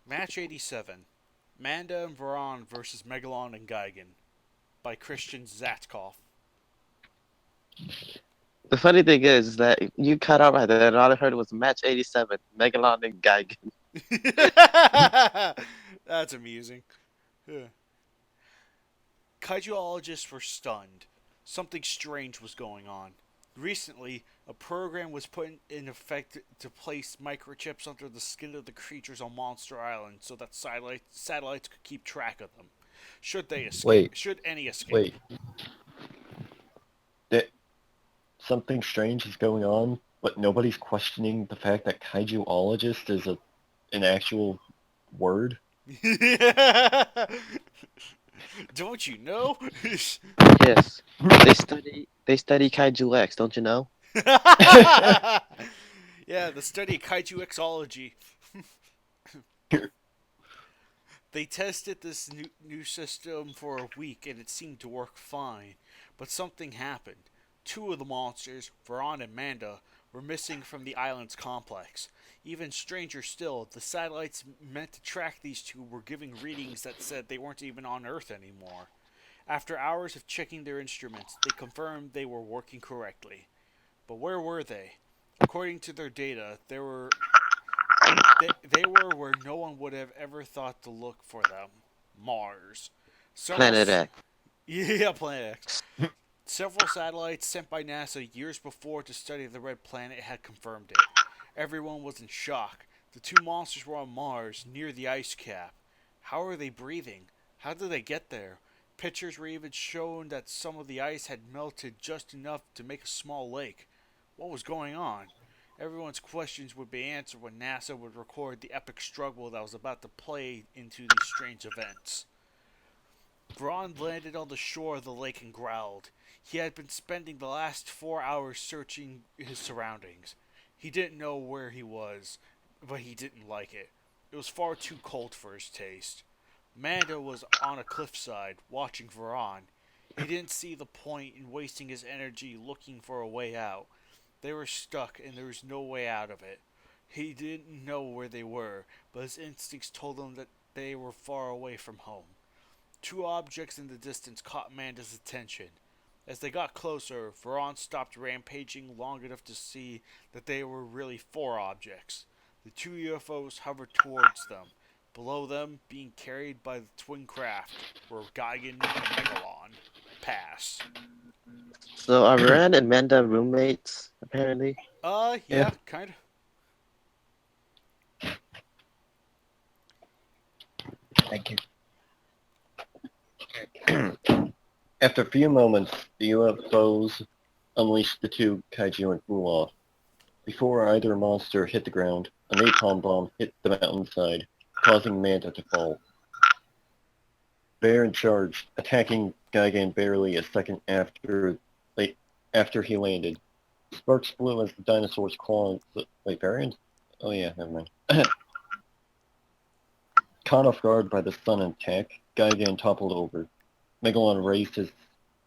Match 87. Manda and Varan versus Megalon and Gigan by Christian Zatkov. The funny thing is that you cut out right there, and all I heard was match 87, Megalon and Gigan. That's amusing. Yeah. Kaijuologists were stunned. Something strange was going on. Recently, a program was put in effect to place microchips under the skin of the creatures on Monster Island so that satellites could keep track of them. Should they escape? Wait, Should any escape? wait. That something strange is going on, but nobody's questioning the fact that kaijuologist is an actual word. Don't you know? Yes, they study Kaiju X, don't you know? Yeah, the study of kaiju exology. They tested this new system for a week and it seemed to work fine. But something happened. Two of the monsters, Varan and Manda, were missing from the island's complex. Even stranger still, the satellites meant to track these two were giving readings that said they weren't even on Earth anymore. After hours of checking their instruments, they confirmed they were working correctly. But where were they? According to their data, they were where no one would have ever thought to look for them. Mars. Several Planet X. yeah, Planet X. Several satellites sent by NASA years before to study the red planet had confirmed it. Everyone was in shock. The two monsters were on Mars, near the ice cap. How are they breathing? How did they get there? Pictures were even shown that some of the ice had melted just enough to make a small lake. What was going on? Everyone's questions would be answered when NASA would record the epic struggle that was about to play into these strange events. Braun landed on the shore of the lake and growled. He had been spending the last 4 hours searching his surroundings. He didn't know where he was, but he didn't like it. It was far too cold for his taste. Manda was on a cliffside, watching Varan. He didn't see the point in wasting his energy looking for a way out. They were stuck, and there was no way out of it. He didn't know where they were, but his instincts told him that they were far away from home. Two objects in the distance caught Amanda's attention. As they got closer, Varan stopped rampaging long enough to see that they were really four objects. The two UFOs hovered towards them. Below them, being carried by the twin craft, were Gigan and Megalon. Pass. So are Ren and Manda roommates, apparently? Yeah, Yeah, kind of. thank you. After a few moments, the UFOs unleashed the two kaiju and flew off. Before either monster hit the ground, a napalm bomb hit the mountainside, causing Manta to fall. Varan charged, attacking Gigan barely a second after he landed. Sparks flew as the dinosaur's claws. Wait, Varan? Oh yeah, never mind. Caught off guard by the sudden attack, Gigan toppled over. Megalon raised his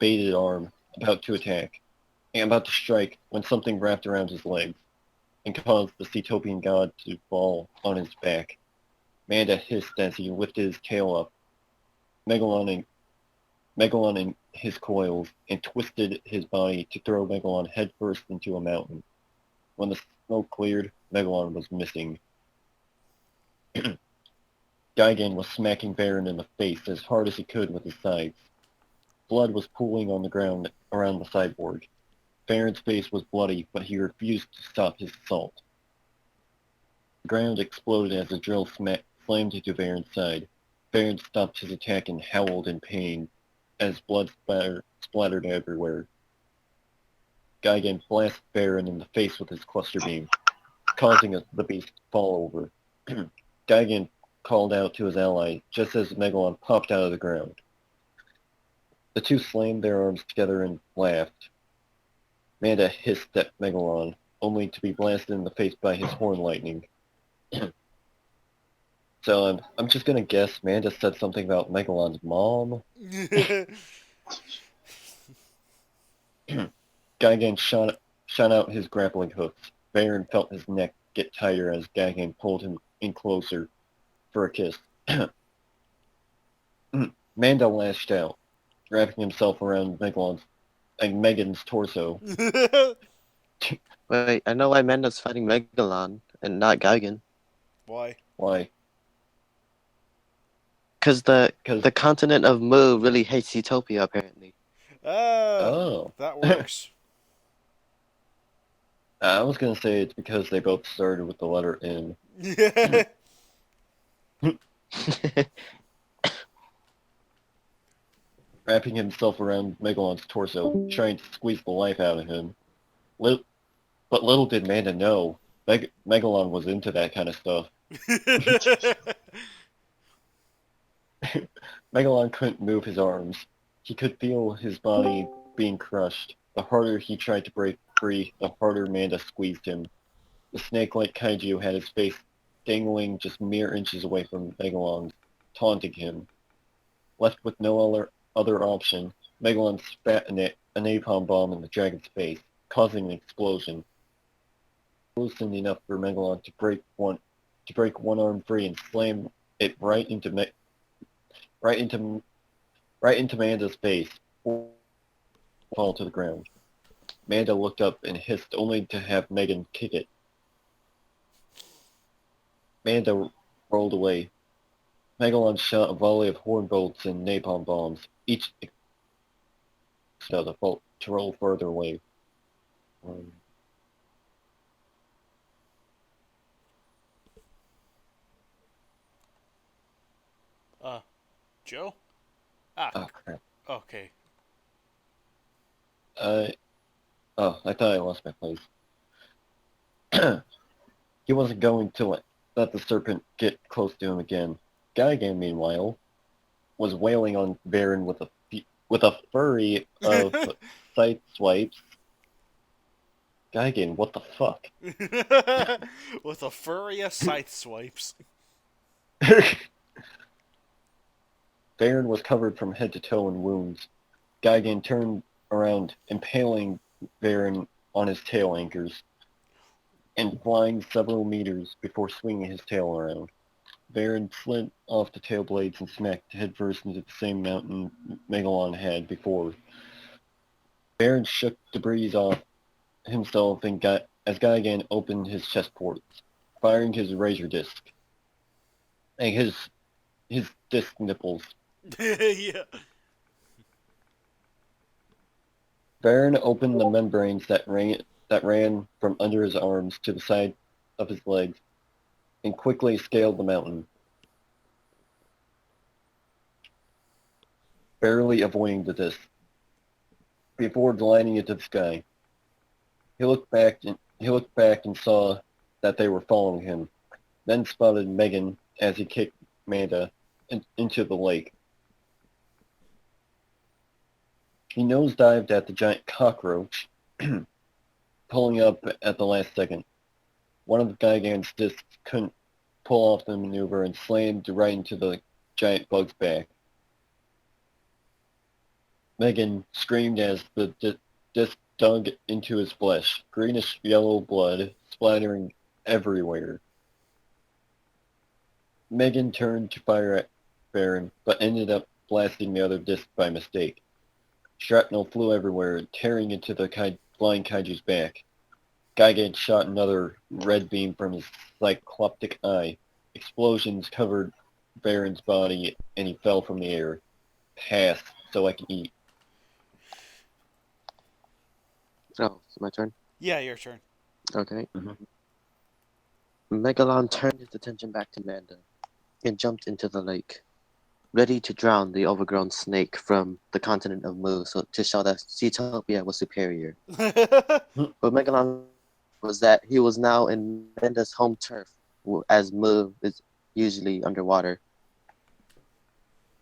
baited arm, about to attack, and about to strike when something wrapped around his legs and caused the Cetopian god to fall on his back. Manda hissed as he lifted his tail up. Megalon and Megalon in his coils and twisted his body to throw Megalon headfirst into a mountain. When the smoke cleared, Megalon was missing. Gigan was smacking Varan in the face as hard as he could with his sides. Blood was pooling on the ground around the cyborg. Varan's face was bloody, but he refused to stop his assault. The ground exploded as a drill slammed into Varan's side. Varan stopped his attack and howled in pain as blood splattered everywhere. Gigan blasted Varan in the face with his cluster beam, causing the beast to fall over. Gigan called out to his ally just as Megalon popped out of the ground. The two slammed their arms together and laughed. Manda hissed at Megalon, only to be blasted in the face by his horn lightning. So I'm just gonna guess Manda said something about Megalon's mom. Gigan shot out his grappling hooks. Varan felt his neck get tighter as Gigan pulled him in closer. for a kiss. Manda lashed out, wrapping himself around Megan's torso. Wait, I know why Manda's fighting Megalon and not Gigan. Why? Why? Because the continent of Mu really hates Utopia, apparently. Oh. That works. I was gonna say it's because they both started with the letter N. Wrapping himself around Megalon's torso, trying to squeeze the life out of him. But little did Manda know, Megalon was into that kind of stuff. Megalon couldn't move his arms. He could feel his body being crushed. The harder he tried to break free, the harder Manda squeezed him. The snake-like kaiju had his face dangling just mere inches away from Megalon, taunting him. Left with no other option, Megalon spat a napalm bomb in the dragon's face, causing an explosion. Explosion enough for Megalon to break one arm free and slam it right into Manda's face, fall to the ground. Manda looked up and hissed, only to have Megan kick it. Manda rolled away. Megalon shot a volley of horn bolts and napalm bombs, each to roll further away. Joe? Oh crap. Okay. I thought I lost my place. He wasn't going to let the serpent get close to him again. Gigan, meanwhile, was wailing on Varan with a flurry of side swipes. Gigan, what the fuck? With a flurry of scythe swipes. Varan was covered from head to toe in wounds. Gigan turned around, impaling Varan on his tail anchors, and flying several meters before swinging his tail around. Varan slid off the tail blades and smacked headfirst into the same mountain Megalon had before. Varan shook debris off himself as Gigan opened his chest ports, firing his razor disc. And his disc nipples. Yeah. Varan opened the membranes that ran from under his arms to the side of his legs, and quickly scaled the mountain, barely avoiding the disc, before gliding into the sky. He looked back and saw that they were following him, then spotted Megan as he kicked Manda into the lake. He nosedived at the giant cockroach, pulling up at the last second. One of Gigan's discs couldn't pull off the maneuver and slammed right into the giant bug's back. Megan screamed as the disc dug into his flesh, greenish-yellow blood splattering everywhere. Megan turned to fire at Varan, but ended up blasting the other disc by mistake. Shrapnel flew everywhere, tearing into the flying kaiju's back. Gigan shot another red beam from his cycloptic eye. Explosions covered Varan's body, and he fell from the air. Pass, so I can eat. Oh, it's my turn? Yeah, your turn. Okay. Mhm. Megalon turned his attention back to Manda and jumped into the lake, ready to drown the overgrown snake from the continent of Mu to show that Zootopia was superior. But Megalon was that he was now in Manda's home turf, as Mu is usually underwater.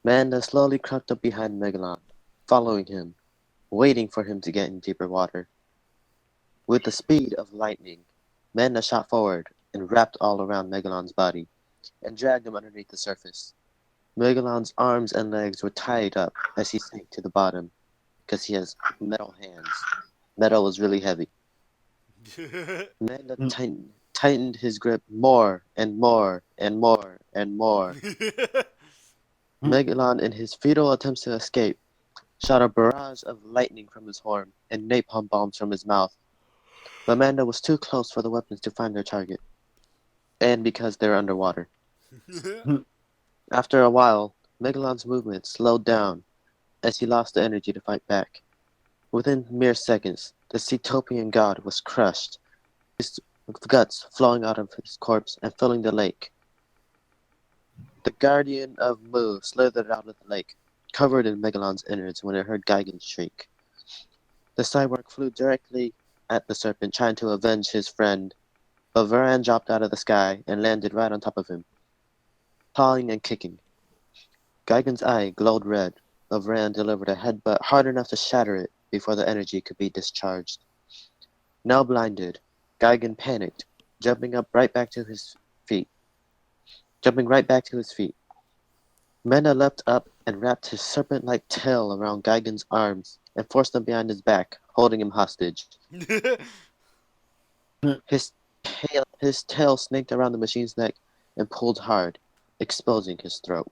Manda slowly crept up behind Megalon, following him, waiting for him to get in deeper water. With the speed of lightning, Manda shot forward and wrapped all around Megalon's body, and dragged him underneath the surface. Megalon's arms and legs were tied up as he sank to the bottom, because he has metal hands. Metal was really heavy. Manda tightened his grip more and more and more and more. Megalon, in his futile attempts to escape, shot a barrage of lightning from his horn and napalm bombs from his mouth. But Manda was too close for the weapons to find their target, and because they're underwater. After a while, Megalon's movement slowed down as he lost the energy to fight back. Within mere seconds, the Cetopian god was crushed, his guts flowing out of his corpse and filling the lake. The Guardian of Mu slithered out of the lake, covered in Megalon's innards when it heard Gigan shriek. The cyborg flew directly at the serpent, trying to avenge his friend, but Varan dropped out of the sky and landed right on top of him, pawing and kicking. Gigan's eye glowed red, but Varan delivered a headbutt hard enough to shatter it before the energy could be discharged. Now blinded, Gigan panicked, jumping right back to his feet. Mena leapt up and wrapped his serpent-like tail around Gigan's arms and forced him behind his back, holding him hostage. His tail snaked around the machine's neck and pulled hard, exposing his throat.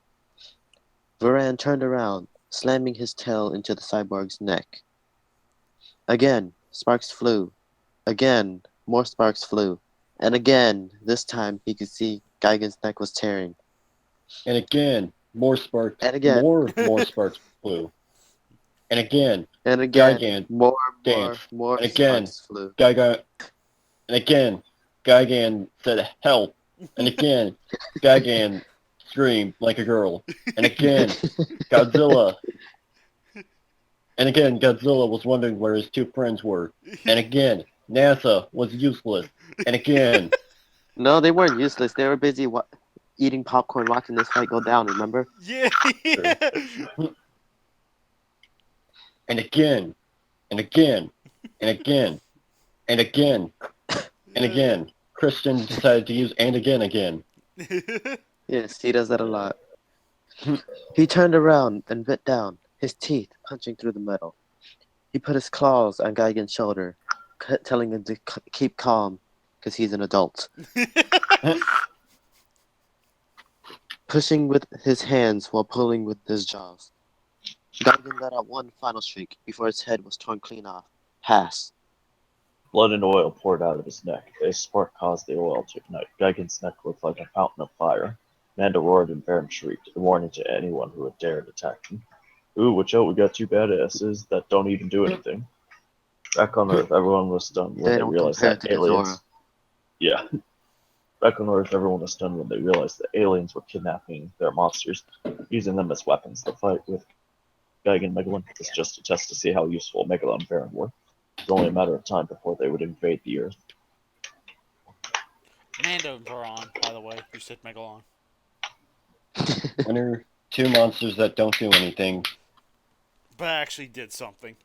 Varan turned around, slamming his tail into the cyborg's neck. Again, sparks flew. Again, more sparks flew. And again, this time he could see Gigan's neck was tearing. And again, more sparks. And again. More sparks flew. And again, And again, Gigan more danced. more And again, sparks flew. Gigan. And again, Gigan said help. And again, Gigan screamed like a girl. And again, Godzilla. And again, Godzilla was wondering where his two friends were. And again, NASA was useless. And again, No, they weren't useless. They were busy eating popcorn, watching this fight go down, remember? Yeah. and again, and again, and again, and again, and again, Christian decided to use and again. Yes, he does that a lot. He turned around and bit down, his teeth punching through the metal. He put his claws on Gigan's shoulder, telling him to keep calm, because he's an adult. Pushing with his hands while pulling with his jaws. Gigan let out one final shriek before his head was torn clean off. Pass. Blood and oil poured out of his neck. A spark caused the oil to ignite. Gigan's neck looked like a fountain of fire. Manda roared and Varan shrieked, a warning to anyone who had dared attack him. Ooh, watch out, we got two badasses that don't even do anything. Back on Earth, everyone was stunned when they realized that aliens... Yeah. Back on Earth, everyone was stunned when they realized that aliens were kidnapping their monsters, using them as weapons. The fight with Gigan and Megalon was just a test to see how useful Megalon and Varan were. It was only a matter of time before they would invade the Earth. Manda and Varan, by the way. You said Megalon. When there are two monsters that don't do anything. But actually did something.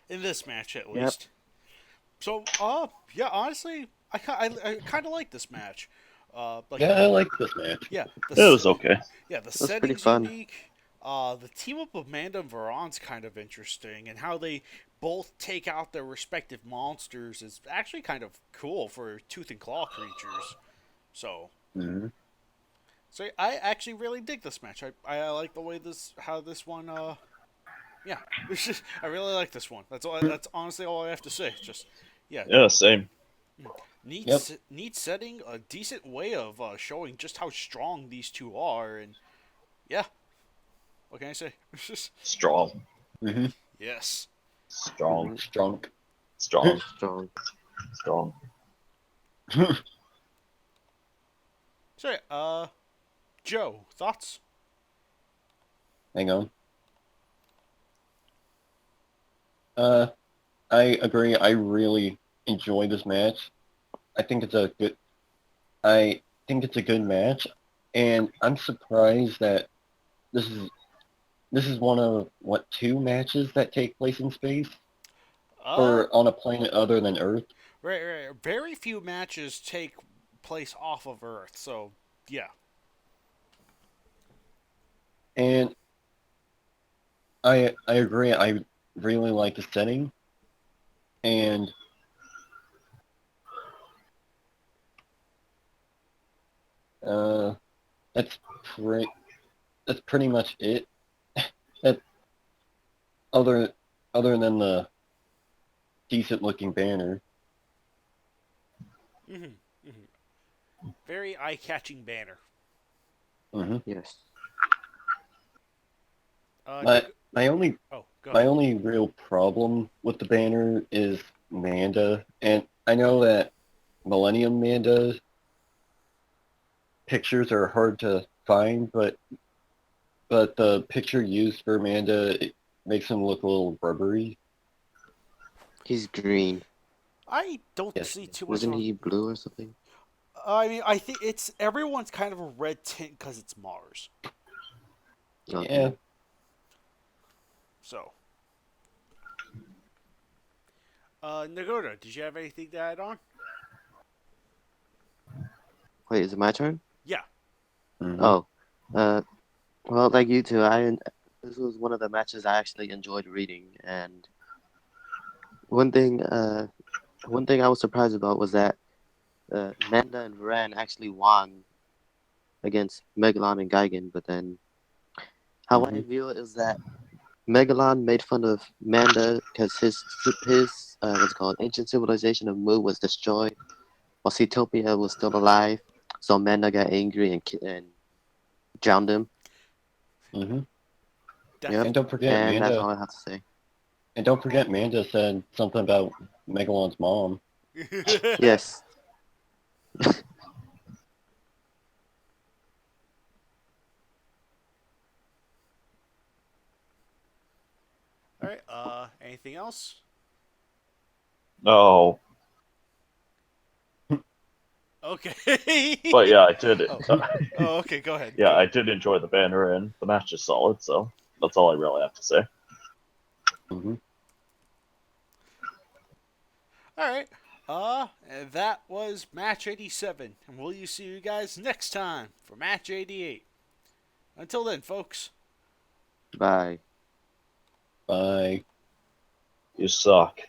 In this match, at least. So, yeah, honestly, I kind of like this match. I like this match. Yeah. It was okay. Yeah, the pretty setting's fun. unique. The team up of Manda and Varan's kind of interesting, and how they both take out their respective monsters is actually kind of cool for tooth and claw creatures. So, so I actually really dig this match. I like the way how this one, yeah, I really like this one. That's all. That's honestly all I have to say. Just, yeah. Yeah, same. Neat setting, a decent way of showing just how strong these two are, and yeah. What can I say? Strong. Yes. Strong. Strong. Strong. Strong. Strong. So, Joe, thoughts? Hang on. I agree. I really enjoy this match. I think it's a good match, and I'm surprised that this is one of two matches that take place in space or on a planet other than Earth. Right. Very few matches take place off of Earth, so yeah. And I agree. I really like the setting, and Uh, that's that's pretty much it. That other than the decent looking banner. Mm-hmm. Mm-hmm. Very eye-catching banner. Mm-hmm. Yes. My my only Oh, go my ahead. only real problem with the banner is Manda, and I know that Millennium Manda pictures are hard to find, but the picture used for Manda it makes him look a little rubbery. He's green. I don't Yes. see too much Wasn't of he blue or something? I mean, I think it's everyone's kind of a red tint because it's Mars. Okay. Yeah. So, Nagoda, did you have anything to add on? Wait, is it my turn? Yeah. Mm-hmm. Oh. Well, like you two, this was one of the matches I actually enjoyed reading, and one thing, uh, one thing I was surprised about was that Manda and Varan actually won against Megalon and Gigan, but then how I Mm-hmm. view it is that Megalon made fun of Manda because his what's it called ancient civilization of Mu was destroyed, while Cetopia was still alive. So Manda got angry and drowned him. Mm-hmm. Yep, And don't forget and that's all Manda. I have to say. And don't forget Manda said something about Megalon's mom. Yes. All right. Anything else? No, Okay. but yeah, I did it. Oh. Oh, okay. Go ahead. Yeah, Go I ahead. did enjoy the banner, and the match is solid. So that's all I really have to say. Mm-hmm. All right. And that was match 87, and we'll see you guys next time for match 88. Until then, folks. Bye. Bye. You suck.